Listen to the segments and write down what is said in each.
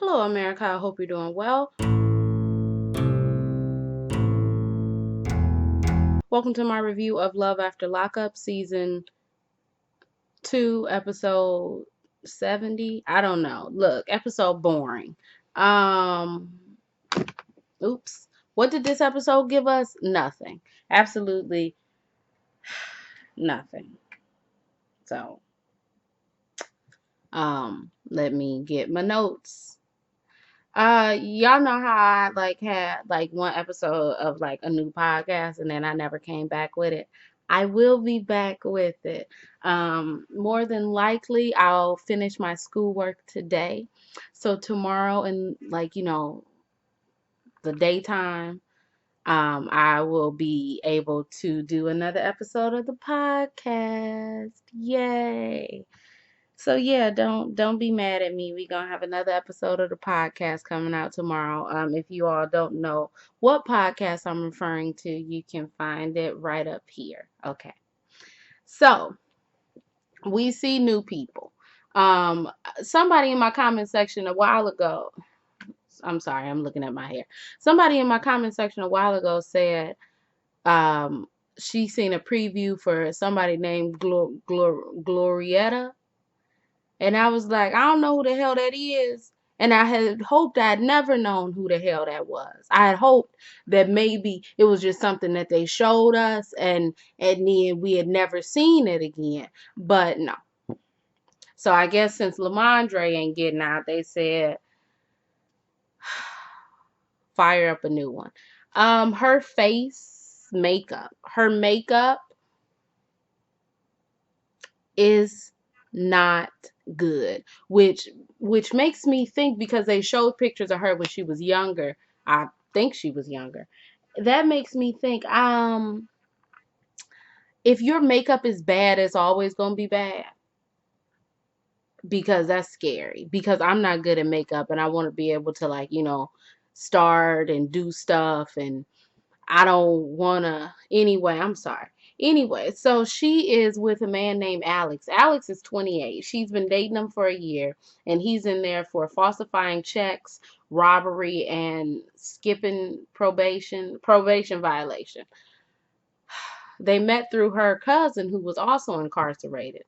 Hello, America. I hope you're doing well. Welcome to my review of Love After Lockup, Season 2, Episode 70. I don't know. Look, episode boring. Um, Oops. What did this episode give us? Nothing. Absolutely nothing. So, let me get my notes. Y'all know how I had one episode of a new podcast and then I never came back with it. I will be back with it. More than likely I'll finish my schoolwork today. So tomorrow in the daytime, I will be able to do another episode of the podcast. Yay. So yeah, don't be mad at me. We're gonna have another episode of the podcast coming out tomorrow. If you all don't know what podcast I'm referring to, you can find it right up here. Okay. So we see new people. Somebody in my comment section a while ago, I'm sorry, I'm looking at my hair. Somebody in my comment section a while ago said she seen a preview for somebody named Glorietta. And I was like, I don't know who the hell that is. And I had hoped I had never known who the hell that was. I had hoped that maybe it was just something that they showed us and then we had never seen it again. But no. So I guess since Lamondre ain't getting out, they said fire up a new one. Her face makeup. Her makeup is not good, which makes me think, because they showed pictures of her when she was younger. I think she was younger. That makes me think, if your makeup is bad, it's always gonna be bad, because that's scary, because I'm not good at makeup and I want to be able to start and do stuff, and I don't want to. Anyway, I'm sorry. Anyway, so she is with a man named Alex. Alex is 28. She's been dating him for a year, and he's in there for falsifying checks, robbery, and skipping probation violation. They met through her cousin, who was also incarcerated.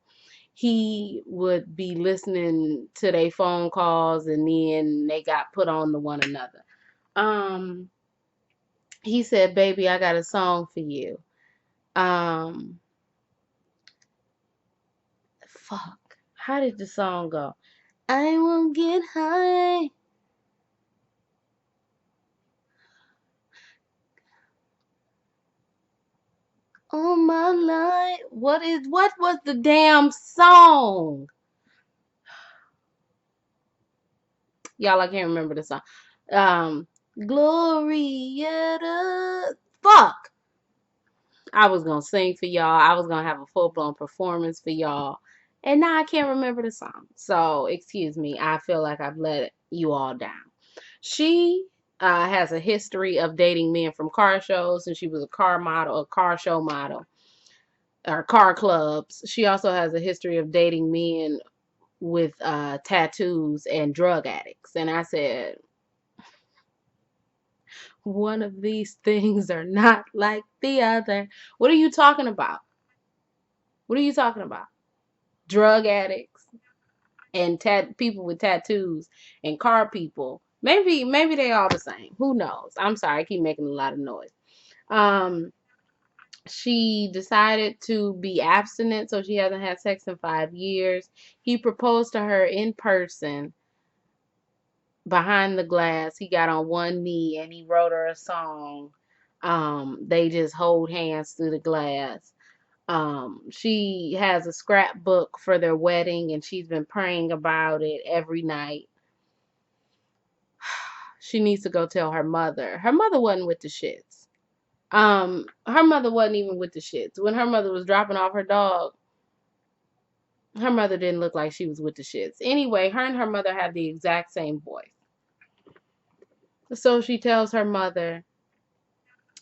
He would be listening to their phone calls, and then they got put on to one another. He said, "Baby, I got a song for you." Fuck. How did the song go? I won't get high on my life. What was the damn song? Y'all, I can't remember the song. Glorietta. Fuck. I was gonna sing for y'all. I was gonna have a full-blown performance for y'all. And now I can't remember the song. So, excuse me. I feel like I've let you all down. She has a history of dating men from car shows, and she was a car model, a car show model, or car clubs. She also has a history of dating men with tattoos and drug addicts. And I said, one of these things are not like the other. What are you talking about? What are you talking about? Drug addicts and people with tattoos and car people. Maybe they all the same. Who knows? I'm sorry, I keep making a lot of noise. She decided to be abstinent, so she hasn't had sex in 5 years. He proposed to her in person behind the glass. He got on one knee and he wrote her a song. They just hold hands through the glass. She has a scrapbook for their wedding, and she's been praying about it every night. She needs to go tell her mother. Her mother wasn't with the shits. Her mother wasn't even with the shits. When her mother was dropping off her dog, her mother didn't look like she was with the shits. Anyway, her and her mother have the exact same voice. So she tells her mother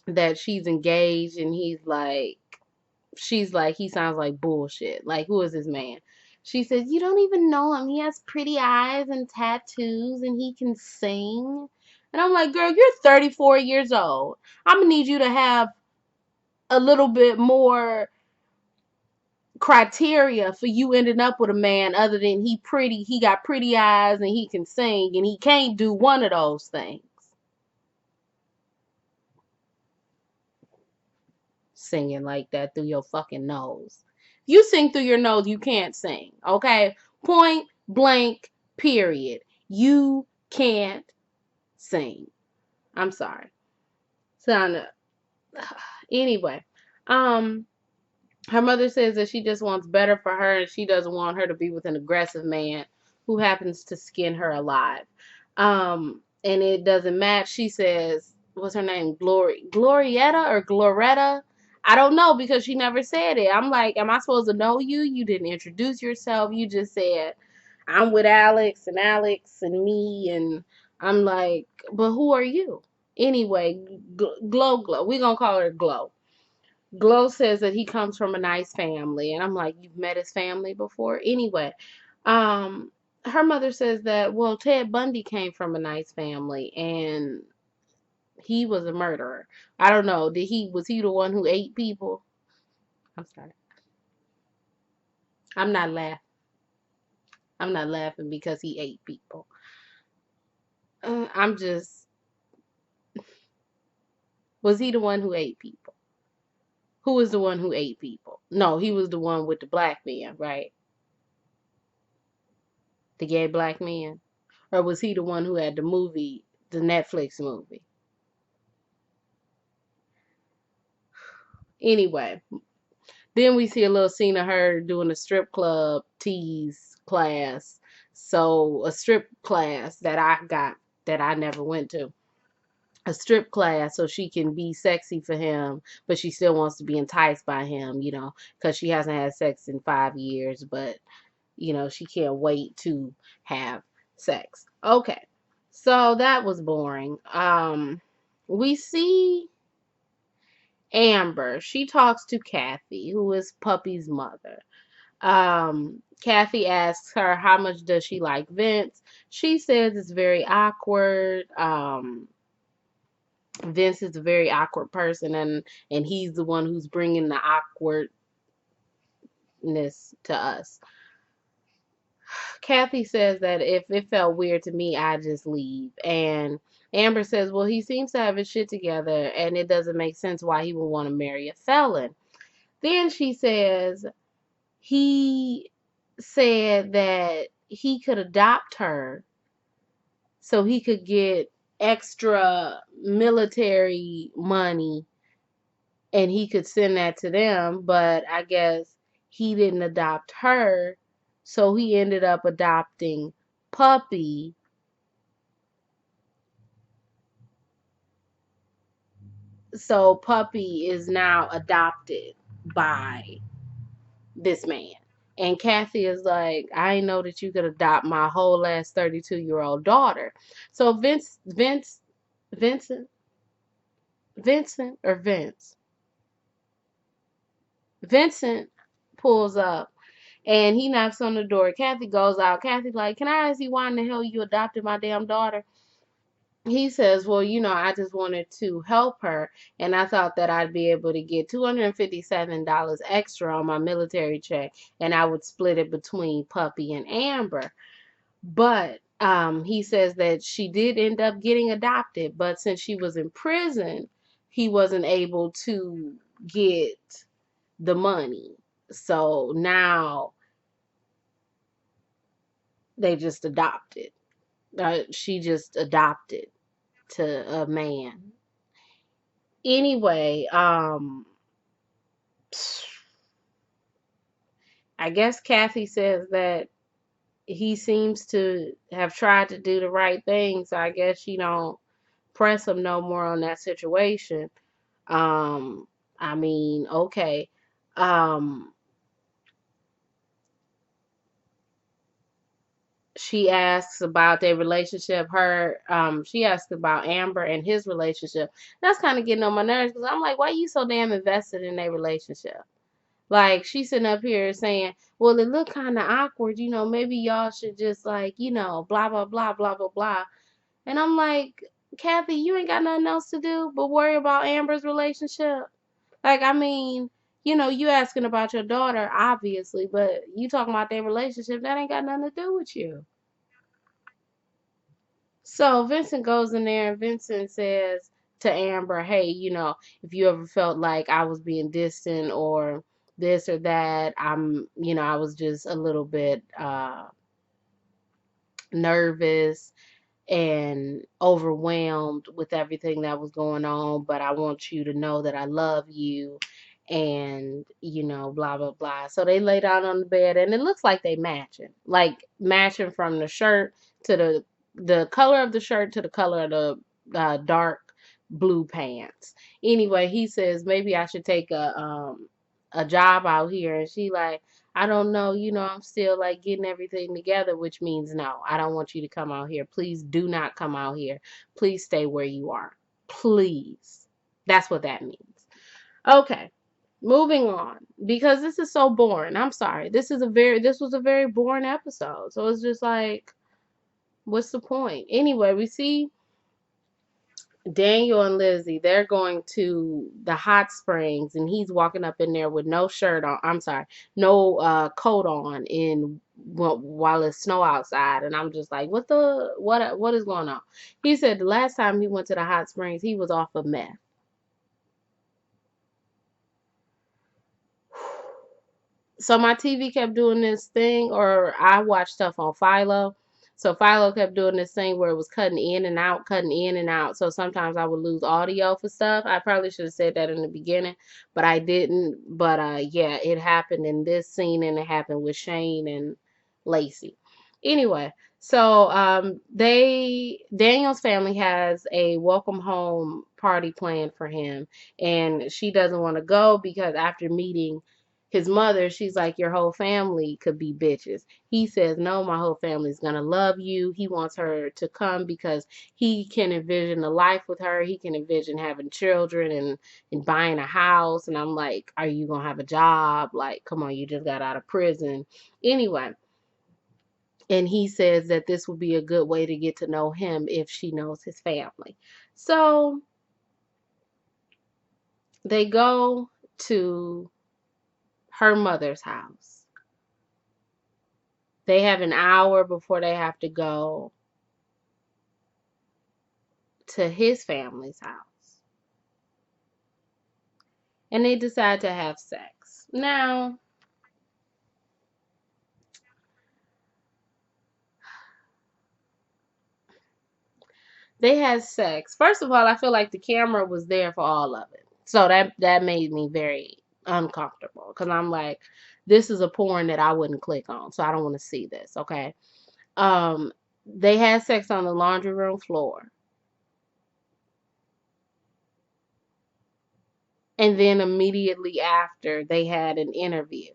that she's engaged, and she's like, he sounds like bullshit. Like, who is this man? She says, you don't even know him. He has pretty eyes and tattoos and he can sing. And I'm like, girl, you're 34 years old. I'm going to need you to have a little bit more criteria for you ending up with a man other than he got pretty eyes and he can sing, and he can't do one of those things. Singing like that through your fucking nose. If you sing through your nose, you can't sing. Okay? Point blank, period. You can't sing. I'm sorry. So anyway, um her mother says that she just wants better for her and she doesn't want her to be with an aggressive man who happens to skin her alive. And it doesn't match. She says, what's her name? Glorietta or Gloretta? I don't know because she never said it. I'm like, am I supposed to know you? You didn't introduce yourself. You just said, I'm with Alex and me. And I'm like, but who are you? Anyway, Glow. We're going to call her Glow. Glow says that he comes from a nice family, and I'm like, you've met his family before? Anyway, um, her mother says that, well, Ted Bundy came from a nice family, and he was a murderer. I don't know. Was he the one who ate people? I'm sorry. I'm not laughing. I'm not laughing because he ate people. I'm just, was he the one who ate people? Who was the one who ate people? No, he was the one with the black man, right? The gay black man. Or was he the one who had the movie, the Netflix movie? Anyway, then we see a little scene of her doing a strip club tease class. So a strip class that I got that I never went to. A strip class so she can be sexy for him, but she still wants to be enticed by him, because she hasn't had sex in 5 years, but she can't wait to have sex. Okay. So that was boring. We see Amber. She talks to Kathy, who is Puppy's mother. Kathy asks her how much does she like Vince. She says it's very awkward. Vince is a very awkward person, and he's the one who's bringing the awkwardness to us. Kathy says that if it felt weird to me, I'd just leave. And Amber says, well, he seems to have his shit together, and it doesn't make sense why he would want to marry a felon. Then she says, he said that he could adopt her so he could get extra military money and he could send that to them, but I guess he didn't adopt her, so he ended up adopting Puppy. So Puppy is now adopted by this man. And Kathy is like, I didn't know that you could adopt my whole ass 32-year-old daughter. So Vincent, Vincent or Vince? Vincent pulls up and he knocks on the door. Kathy goes out. Kathy's like, can I ask you why in the hell you adopted my damn daughter? He says, well, I just wanted to help her, and I thought that I'd be able to get $257 extra on my military check, and I would split it between Puppy and Amber. But he says that she did end up getting adopted, but since she was in prison, he wasn't able to get the money. So now they just adopted. She just adopted to a man. Anyway, I guess Kathy says that he seems to have tried to do the right thing, so I guess she don't press him no more on that situation. Um, I mean, okay. Um, she asks about their relationship. She asks about Amber and his relationship. That's kind of getting on my nerves because I'm like, why are you so damn invested in their relationship? Like, she's sitting up here saying, well, it looked kind of awkward, maybe y'all should just, like, blah, blah, blah, blah, blah, blah. And I'm like, Kathy, you ain't got nothing else to do but worry about Amber's relationship. Like, I mean, you asking about your daughter, obviously, but you talking about their relationship, that ain't got nothing to do with you. So Vincent goes in there and Vincent says to Amber, hey, if you ever felt like I was being distant or this or that, I was just a little bit nervous and overwhelmed with everything that was going on, but I want you to know that I love you and blah blah blah. So they lay down on the bed and it looks like they matching from the shirt to the color of the shirt to the color of the dark blue pants. Anyway, he says maybe I should take a job out here, and she like, I don't know, I'm still like getting everything together, which means no, I don't want you to come out here. Please do not come out here. Please stay where you are. Please. That's what that means. Okay. Moving on, because this is so boring. I'm sorry. This was a very boring episode. So it's just like, what's the point? Anyway, we see Daniel and Lizzie, they're going to the hot springs, and he's walking up in there with no shirt on. I'm sorry, no coat on while it's snow outside. And I'm just like, what is going on? He said the last time he went to the hot springs, he was off of meth. So my TV kept doing this thing, or I watched stuff on Philo. So Philo kept doing this thing where it was cutting in and out, cutting in and out. So sometimes I would lose audio for stuff. I probably should have said that in the beginning, but I didn't. But yeah, it happened in this scene, and it happened with Shane and Lacey. Anyway, so Daniel's family has a welcome home party planned for him, and she doesn't want to go because after meeting his mother, she's like, your whole family could be bitches. He says, no, my whole family's gonna love you. He wants her to come because he can envision a life with her. He can envision having children and buying a house. And I'm like, are you gonna have a job? Like, come on, you just got out of prison. Anyway, and he says that this would be a good way to get to know him if she knows his family. So they go to her mother's house. They have an hour before they have to go to his family's house. And they decide to have sex. Now, they had sex. First of all, I feel like the camera was there for all of it. So that made me very uncomfortable because I'm like, this is a porn that I wouldn't click on. So I don't want to see this, okay? They had sex on the laundry room floor. And then immediately after, they had an interview.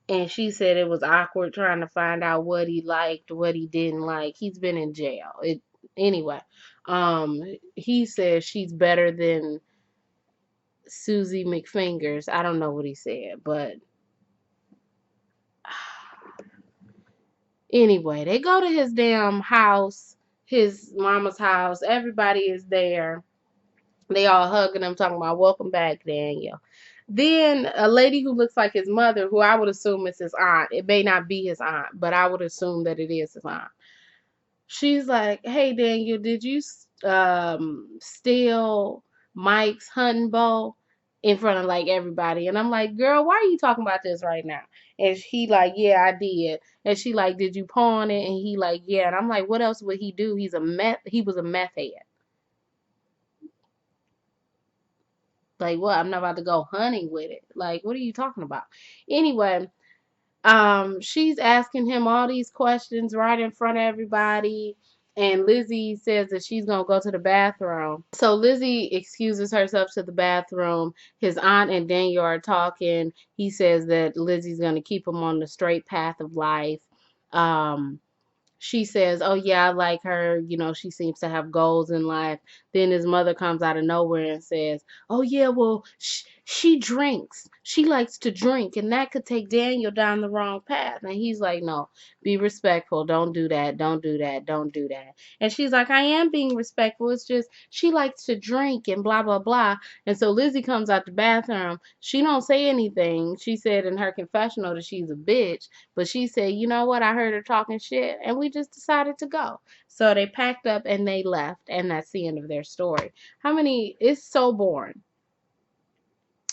And she said it was awkward trying to find out what he liked, what he didn't like. He's been in jail. Anyway. He says she's better than Susie McFingers. I don't know what he said, but anyway, they go to his damn house, his mama's house. Everybody is there. They all hugging him, talking about welcome back, Daniel. Then a lady who looks like his mother, who I would assume is his aunt. It may not be his aunt, but I would assume that it is his aunt. She's like, hey, Daniel, did you steal Mike's hunting bow in front of like everybody? And I'm like, girl, why are you talking about this right now? And he like, yeah, I did. And she like, did you pawn it? And he like, yeah. And I'm like, what else would he do? He was a meth head. Like, what? I'm not about to go hunting with it. Like, what are you talking about? Anyway, she's asking him all these questions right in front of everybody. And Lizzie says that she's going to go to the bathroom. So Lizzie excuses herself to the bathroom. His aunt and Daniel are talking. He says that Lizzie's going to keep him on the straight path of life. Um, she says, "Oh yeah, I like her. You know, she seems to have goals in life." Then his mother comes out of nowhere and says, "Oh yeah, well, she drinks. She likes to drink, and that could take Daniel down the wrong path." And he's like, "No, be respectful. Don't do that. Don't do that. Don't do that." And she's like, "I am being respectful. It's just she likes to drink and blah blah blah." And so Lizzie comes out the bathroom. She don't say anything. She said in her confessional that she's a bitch. But she said, "You know what? I heard her talking shit, and we just decided to go." So they packed up and they left, and that's the end of their story. How many? It's so boring.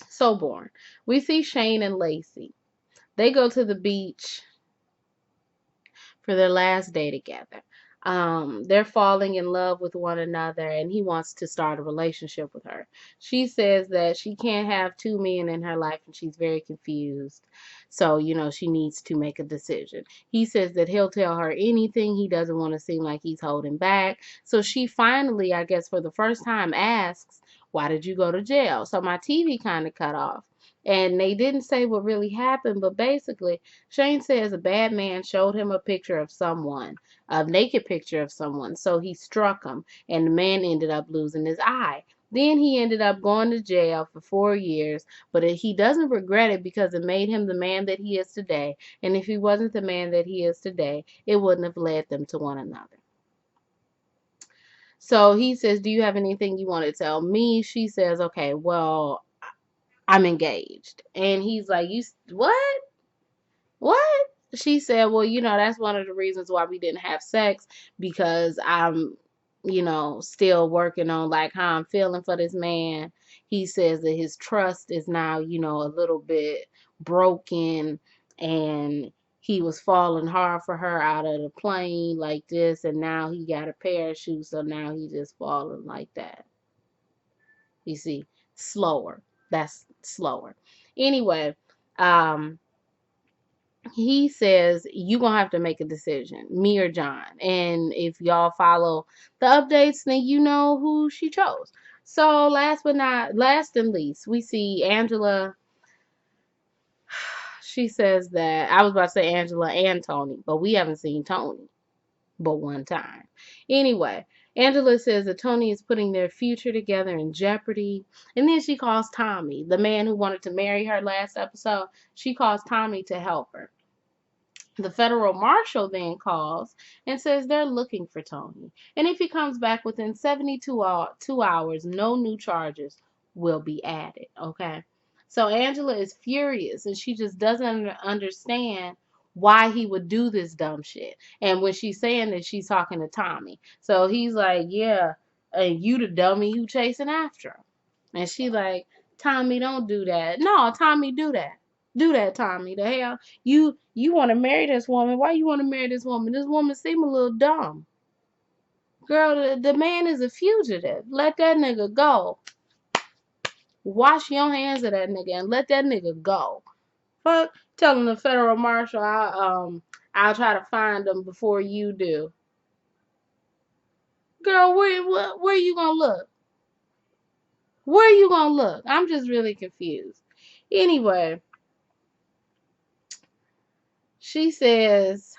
So boring. We see Shane and Lacey. They go to the beach for their last day together. They're falling in love with one another, and he wants to start a relationship with her. She says that she can't have two men in her life, and she's very confused. So, she needs to make a decision. He says that he'll tell her anything. He doesn't want to seem like he's holding back. So she finally, I guess for the first time, asks, "Why did you go to jail?" So my TV kind of cut off. And they didn't say what really happened, but basically, Shane says a bad man showed him a picture of someone, a naked picture of someone, so he struck him, and the man ended up losing his eye. Then he ended up going to jail for 4 years, but he doesn't regret it because it made him the man that he is today. And if he wasn't the man that he is today, it wouldn't have led them to one another. So he says, "Do you have anything you want to tell me?" She says, "Okay, well, I'm engaged." And he's like, "You what? What?" She said, "Well, that's one of the reasons why we didn't have sex because I'm, still working on like how I'm feeling for this man." He says that his trust is now, a little bit broken, and he was falling hard for her out of the plane like this, and now he got a parachute, so now he's just falling like that. You see, slower. That's slower. Anyway, um, he says you gonna have to make a decision, me or John. And if y'all follow the updates, then you know who she chose. So last and least, we see Angela. She says that I was about to say Angela and Tony, but we haven't seen Tony but one time. Anyway, Angela says that Tony is putting their future together in jeopardy. And then she calls Tommy, the man who wanted to marry her last episode. She calls Tommy to help her. The federal marshal then calls and says they're looking for Tony. And if he comes back within 72 hours, no new charges will be added. Okay. So Angela is furious and she just doesn't understand why he would do this dumb shit. And when she's saying that, she's talking to Tommy. So he's like, "Yeah, and you the dummy who chasing after him." And she like, "Tommy, don't do that." "No, Tommy, do that. Do that, Tommy. The hell? You want to marry this woman. Why you want to marry this woman? This woman seem a little dumb. Girl, the man is a fugitive. Let that nigga go. Wash your hands of that nigga and let that nigga go. Fuck, telling the federal marshal I'll try to find him before you do. Girl, where you gonna look? Where you gonna look? I'm just really confused. Anyway, she says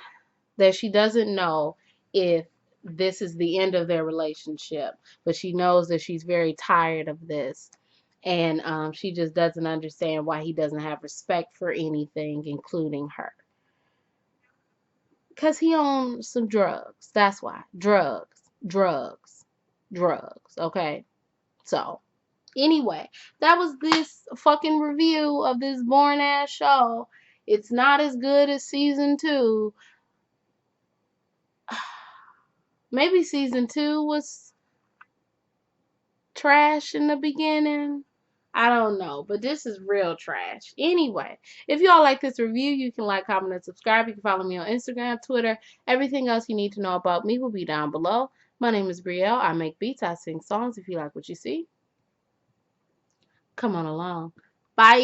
that she doesn't know if this is the end of their relationship, but she knows that she's very tired of this. And she just doesn't understand why he doesn't have respect for anything, including her. Because he owns some drugs. That's why. Drugs. Drugs. Drugs. Okay? So, anyway, that was this fucking review of this boring ass show. It's not as good as season 2. Maybe season 2 was trash in the beginning. I don't know, but this is real trash. Anyway, if y'all like this review, you can like, comment, and subscribe. You can follow me on Instagram, Twitter. Everything else you need to know about me will be down below. My name is Brielle. I make beats. I sing songs. If you like what you see, come on along. Bye.